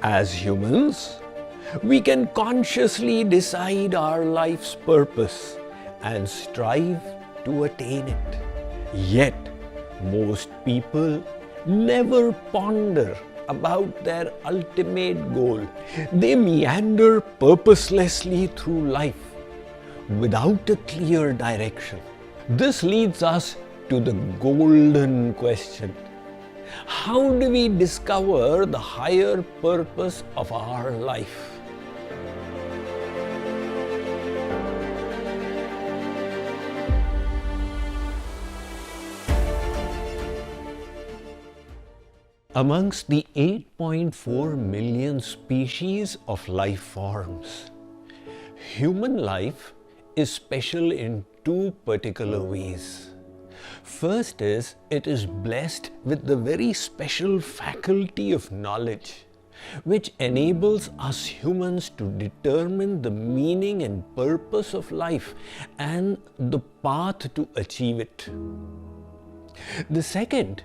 As humans, we can consciously decide our life's purpose and strive to attain it. Yet, most people never ponder about their ultimate goal. They meander purposelessly through life without a clear direction. This leads us to the golden question. How do we discover the higher purpose of our life? Amongst the 8.4 million species of life forms, human life is special in two particular ways. First is, it is blessed with the very special faculty of knowledge, which enables us humans to determine the meaning and purpose of life and the path to achieve it. The second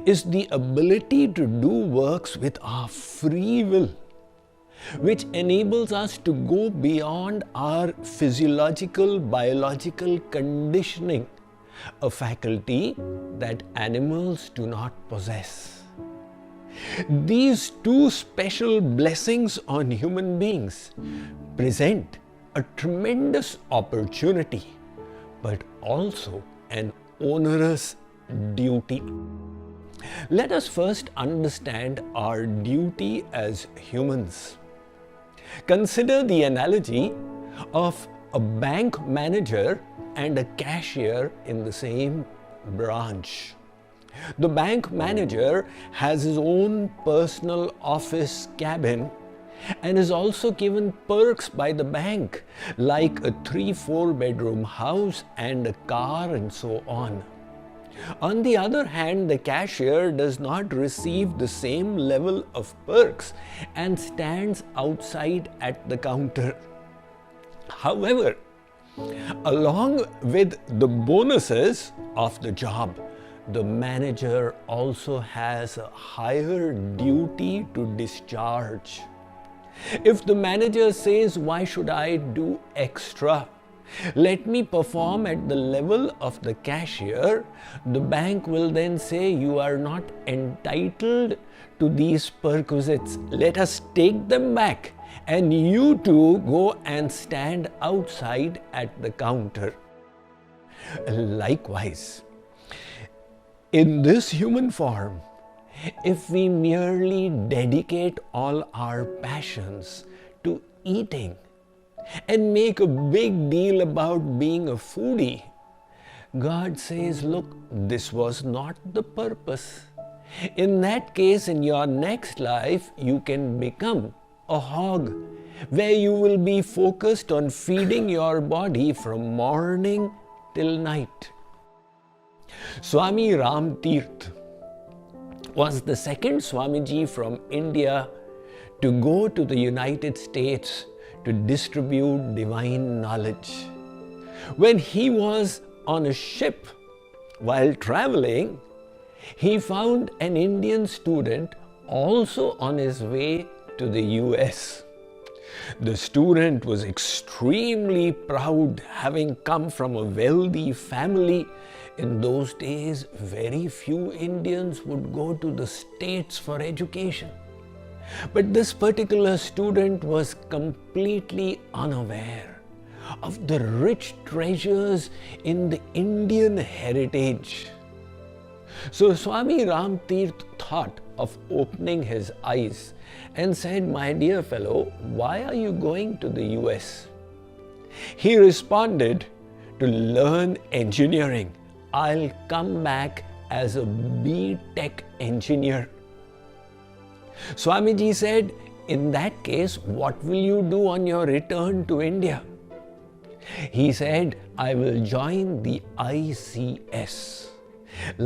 is the ability to do works with our free will, which enables us to go beyond our physiological, biological conditioning, a faculty that animals do not possess. These two special blessings on human beings present a tremendous opportunity, but also an onerous duty. Let us first understand our duty as humans. Consider the analogy of a bank manager and a cashier in the same branch. The bank manager has his own personal office cabin and is also given perks by the bank like a 3-4 bedroom house and a car and so on. On the other hand, the cashier does not receive the same level of perks and stands outside at the counter. However, along with the bonuses of the job, the manager also has a higher duty to discharge. If the manager says, "Why should I do extra? Let me perform at the level of the cashier," the bank will then say, "You are not entitled to these perquisites. Let us take them back and you too go and stand outside at the counter." Likewise, in this human form, if we merely dedicate all our passions to eating and make a big deal about being a foodie, God says, "Look, this was not the purpose. In that case, in your next life, you can become a hog, where you will be focused on feeding your body from morning till night." Swami Ram Tirth was the second Swamiji from India to go to the United States to distribute divine knowledge. When he was on a ship while traveling, he found an Indian student also on his way to the US. The student was extremely proud, having come from a wealthy family. In those days, very few Indians would go to the States for education. But this particular student was completely unaware of the rich treasures in the Indian heritage. So Swami Ram Tirth thought of opening his eyes and said, "My dear fellow, why are you going to the US?" He responded, "To learn engineering. I'll come back as a B.Tech engineer." Swamiji said, "In that case, what will you do on your return to India?" He said, "I will join the ICS.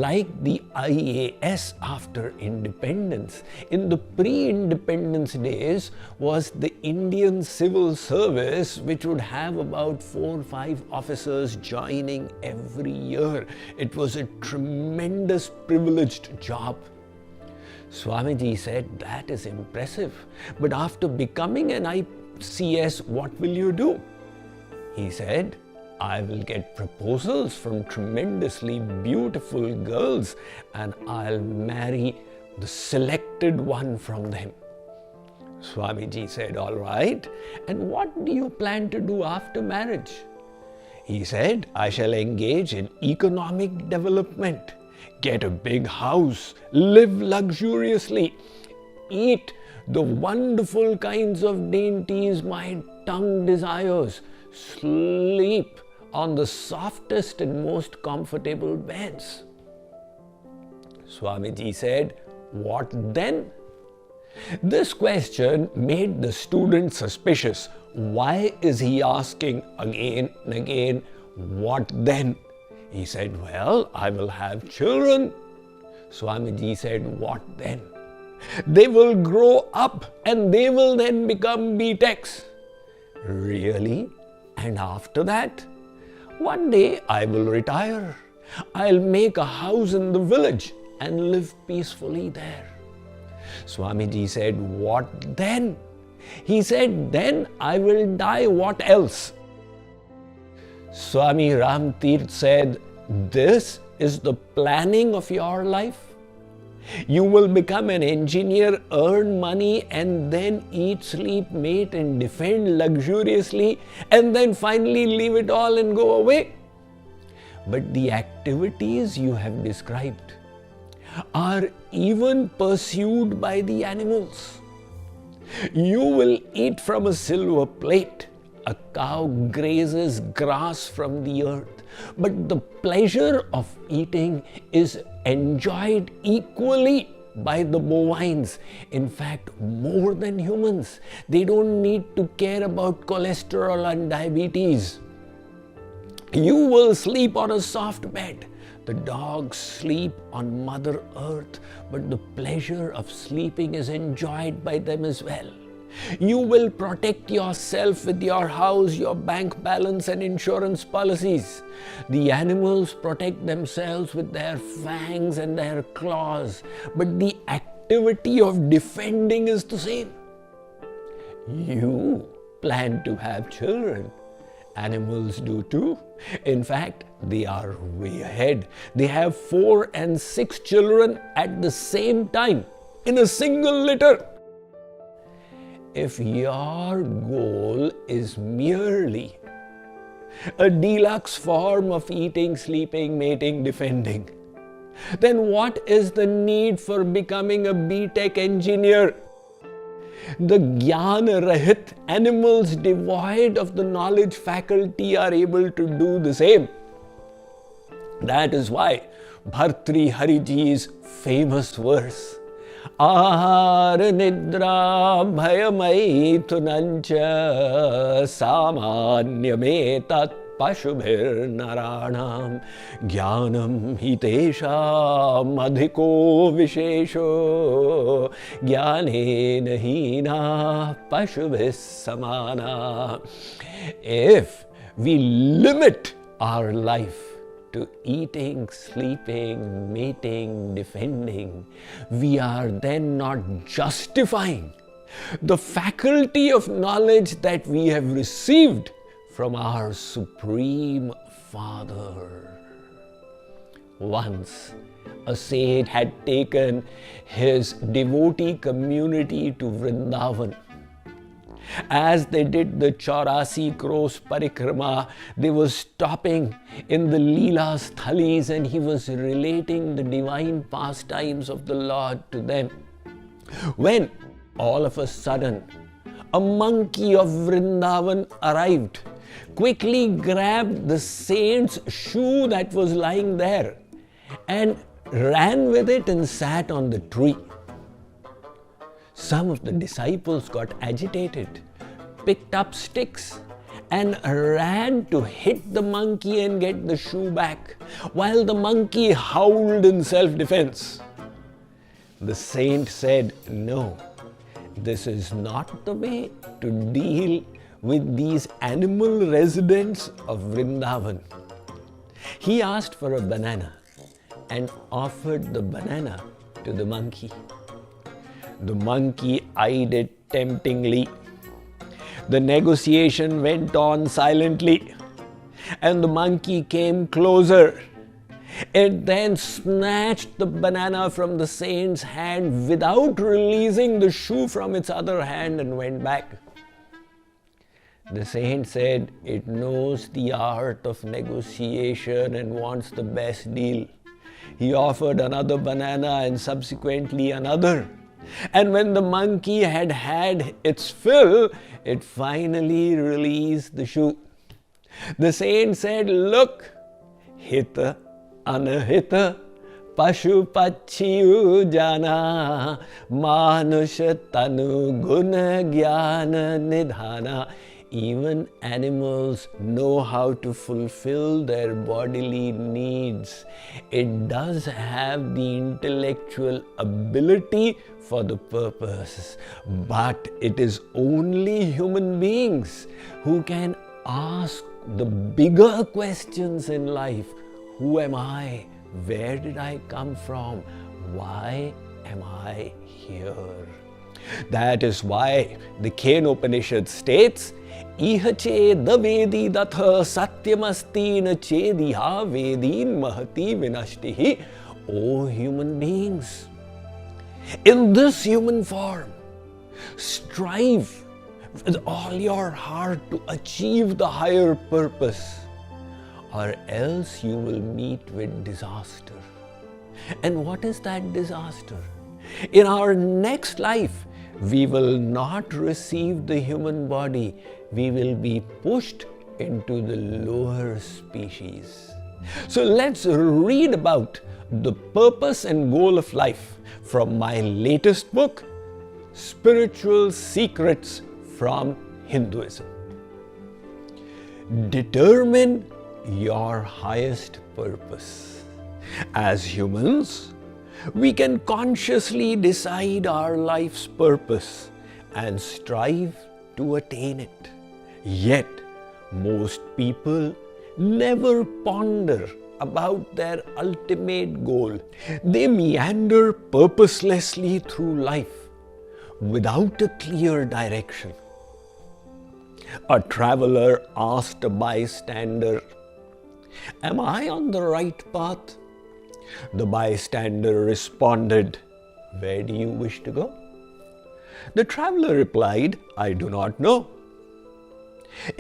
Like the IAS after independence. In the pre-independence days was the Indian Civil Service, which would have about 4 or 5 officers joining every year. It was a tremendous privileged job." Swamiji said, that is impressive, but after becoming an ICS, what will you do? He said, I will get proposals from tremendously beautiful girls and I'll marry the selected one from them. Swamiji said, all right, and what do you plan to do after marriage? He said, I shall engage in economic development, get a big house, live luxuriously, eat the wonderful kinds of dainties my tongue desires, sleep on the softest and most comfortable beds. Swamiji said, what then? This question made the student suspicious. Why is he asking again and again, what then? He said, well, I will have children. Swamiji said, what then? They will grow up and they will then become B.Techs. Really? And after that? One day I will retire. I'll make a house in the village and live peacefully there. Swamiji said, what then? He said, then I will die. What else? Swami Ram Tirth said, this is the planning of your life? You will become an engineer, earn money, and then eat, sleep, mate, and defend luxuriously, and then finally leave it all and go away. But the activities you have described are even pursued by the animals. You will eat from a silver plate. A cow grazes grass from the earth, but the pleasure of eating is enjoyed equally by the bovines. In fact, more than humans. They don't need to care about cholesterol and diabetes. You will sleep on a soft bed. The dogs sleep on Mother Earth, but the pleasure of sleeping is enjoyed by them as well. You will protect yourself with your house, your bank balance and insurance policies. The animals protect themselves with their fangs and their claws, but the activity of defending is the same. You plan to have children. Animals do too. In fact, they are way ahead. They have 4 and 6 children at the same time in a single litter. If your goal is merely a deluxe form of eating, sleeping, mating, defending, then what is the need for becoming a B.Tech engineer? The Jnana-Rahit animals devoid of the knowledge faculty are able to do the same. That is why Bhartri Hariji's famous verse, Ahar nidra bhayamaithunancha samanyametat pashubhir naranam jnanam hitesham adhiko vishesho jnanena hina pashubhis samana. If we limit our life to eating, sleeping, mating, defending, we are then not justifying the faculty of knowledge that we have received from our Supreme Father. Once, a saint had taken his devotee community to Vrindavan. As they did the 84 Cross Parikrama, they were stopping in the Leela Sthalis and he was relating the divine pastimes of the Lord to them. When all of a sudden, a monkey of Vrindavan arrived, quickly grabbed the saint's shoe that was lying there and ran with it and sat on the tree. Some of the disciples got agitated, picked up sticks and ran to hit the monkey and get the shoe back, while the monkey howled in self-defense. The saint said, no, this is not the way to deal with these animal residents of Vrindavan. He asked for a banana and offered the banana to the monkey. The monkey eyed it temptingly. The negotiation went on silently, and the monkey came closer. It then snatched the banana from the saint's hand without releasing the shoe from its other hand and went back. The saint said it knows the art of negotiation and wants the best deal. He offered another banana and subsequently another. And when the monkey had had its fill, it finally released the shoe. The saint said, "Look, hita anahita pashu pachiyu jana manusha tanu guna jnana nidhana." Even animals know how to fulfill their bodily needs. It does have the intellectual ability for the purpose, but it is only human beings who can ask the bigger questions in life. Who am I? Where did I come from? Why am I here? That is why the Kenopanishad states, "Iha cheda vedi datha satyamasti na chediha vedin mahati vinashtihi." O human beings, in this human form, strive with all your heart to achieve the higher purpose, or else you will meet with disaster. And what is that disaster? In our next life, we will not receive the human body. We will be pushed into the lower species. So let's read about the purpose and goal of life from my latest book, Spiritual Secrets from Hinduism. Determine your highest purpose. As humans, we can consciously decide our life's purpose and strive to attain it. Yet, most people never ponder about their ultimate goal. They meander purposelessly through life without a clear direction. A traveler asked a bystander, "Am I on the right path?" The bystander responded, "Where do you wish to go?" The traveler replied, "I do not know."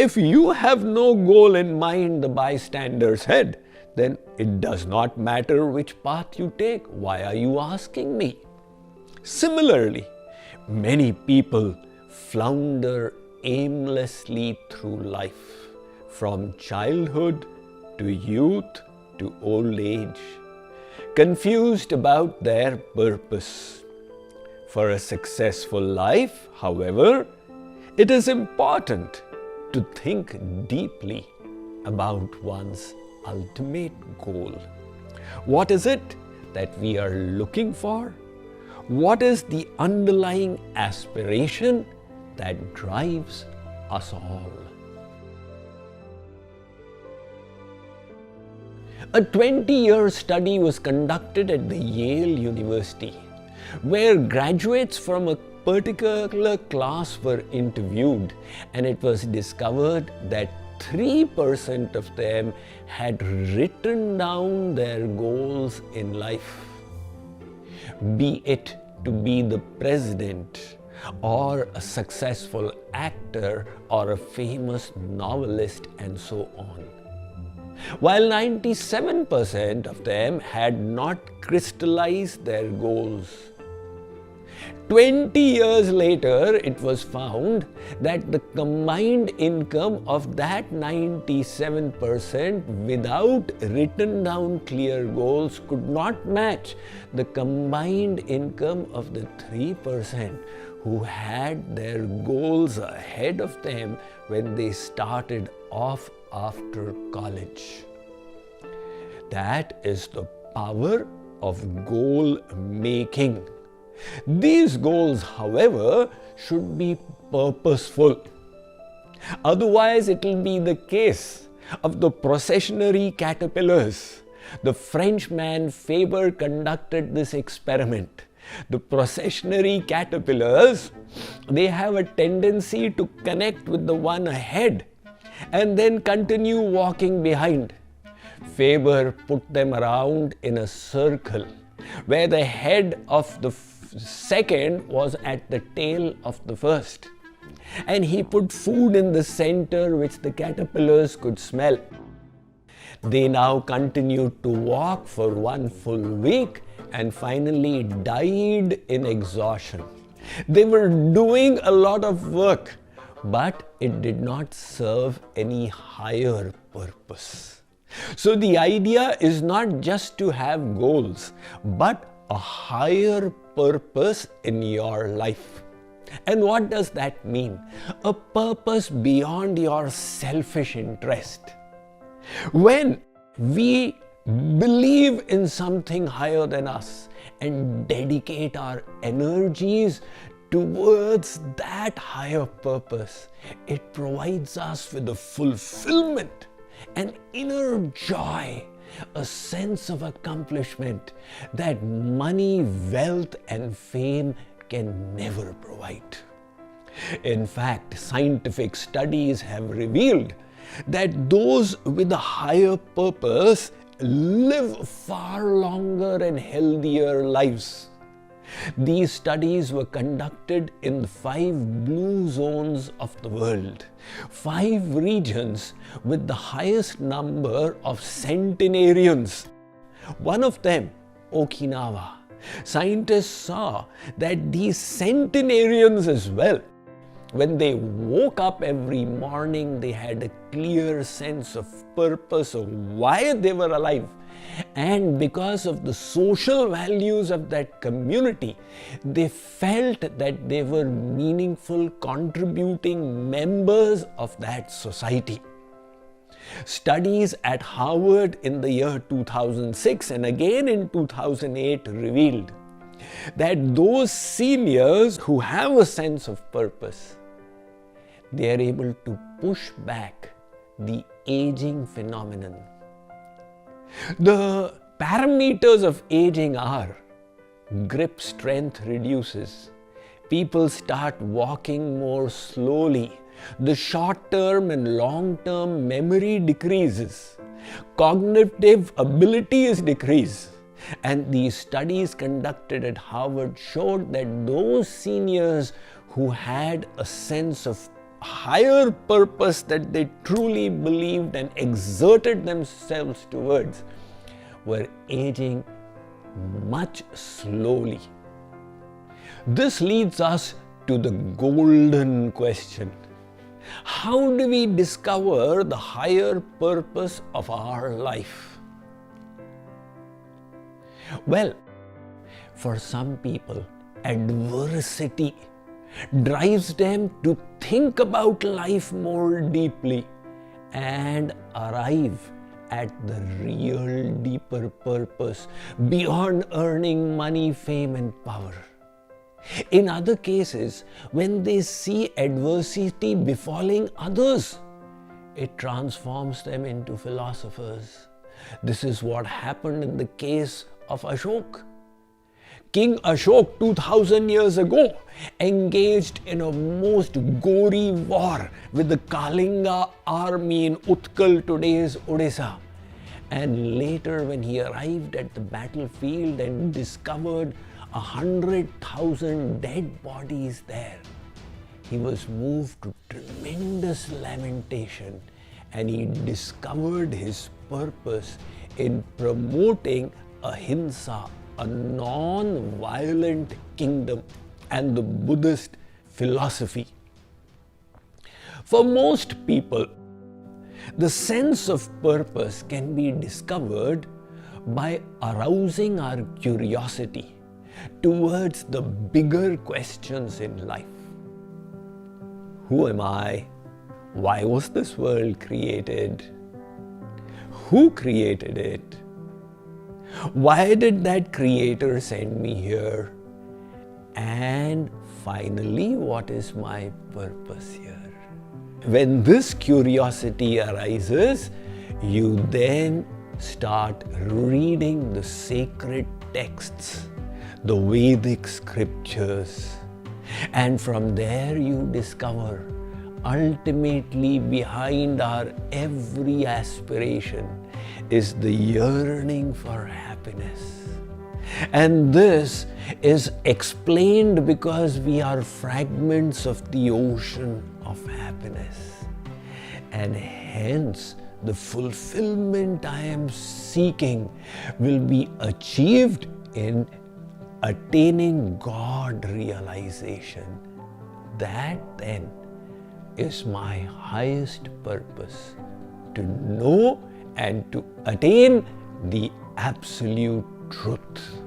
"If you have no goal in mind," the bystander said, "then it does not matter which path you take. Why are you asking me?" Similarly, many people flounder aimlessly through life, from childhood to youth to old age, confused about their purpose. For a successful life, however, it is important to think deeply about one's ultimate goal. What is it that we are looking for? What is the underlying aspiration that drives us all? A 20-year study was conducted at the Yale University, where graduates from a particular class were interviewed, and it was discovered that 3% of them had written down their goals in life, be it to be the president, or a successful actor, or a famous novelist, and so on. While 97% of them had not crystallized their goals. 20 years later, it was found that the combined income of that 97% without written down clear goals could not match the combined income of the 3% who had their goals ahead of them when they started off after college. That is the power of goal making. These goals, however, should be purposeful. Otherwise, it will be the case of the processionary caterpillars. The Frenchman Faber conducted this experiment. The processionary caterpillars, they have a tendency to connect with the one ahead and then continue walking behind. Faber put them around in a circle where the head of the second was at the tail of the first. And he put food in the center which the caterpillars could smell. They now continued to walk for one full week and finally died in exhaustion. They were doing a lot of work, but it did not serve any higher purpose. So the idea is not just to have goals, but a higher purpose in your life. And what does that mean? A purpose beyond your selfish interest. When we believe in something higher than us and dedicate our energies towards that higher purpose, it provides us with a fulfillment, an inner joy, a sense of accomplishment that money, wealth, and fame can never provide. In fact, scientific studies have revealed that those with a higher purpose live far longer and healthier lives. These studies were conducted in the 5 blue zones of the world, 5 regions with the highest number of centenarians. One of them, Okinawa. Scientists saw that these centenarians as well, when they woke up every morning, they had a clear sense of purpose of why they were alive. And because of the social values of that community, they felt that they were meaningful, contributing members of that society. Studies at Harvard in the year 2006 and again in 2008 revealed that those seniors who have a sense of purpose, they are able to push back the aging phenomenon. The parameters of aging are grip strength reduces, people start walking more slowly, the short-term and long-term memory decreases, cognitive abilities decrease. And these studies conducted at Harvard showed that those seniors who had a sense of higher purpose that they truly believed and exerted themselves towards were aging much slowly. This leads us to the golden question. How do we discover the higher purpose of our life? Well, for some people, adversity drives them to think about life more deeply and arrive at the real deeper purpose beyond earning money, fame, and power. In other cases, when they see adversity befalling others, it transforms them into philosophers. This is what happened in the case of Ashok. King Ashok 2000 years ago engaged in a most gory war with the Kalinga army in Utkal, today's Odisha. And later, when he arrived at the battlefield and discovered 100,000 dead bodies there, he was moved to tremendous lamentation, and he discovered his purpose in promoting ahimsa, a non-violent kingdom, and the Buddhist philosophy. For most people, the sense of purpose can be discovered by arousing our curiosity towards the bigger questions in life. Who am I? Why was this world created? Who created it? Why did that creator send me here? And finally, what is my purpose here? When this curiosity arises, you then start reading the sacred texts, the Vedic scriptures. And from there you discover ultimately behind our every aspiration is the yearning for happiness. And this is explained because we are fragments of the ocean of happiness. And hence, the fulfillment I am seeking will be achieved in attaining God realization. That then is my highest purpose, to know and to attain the absolute truth.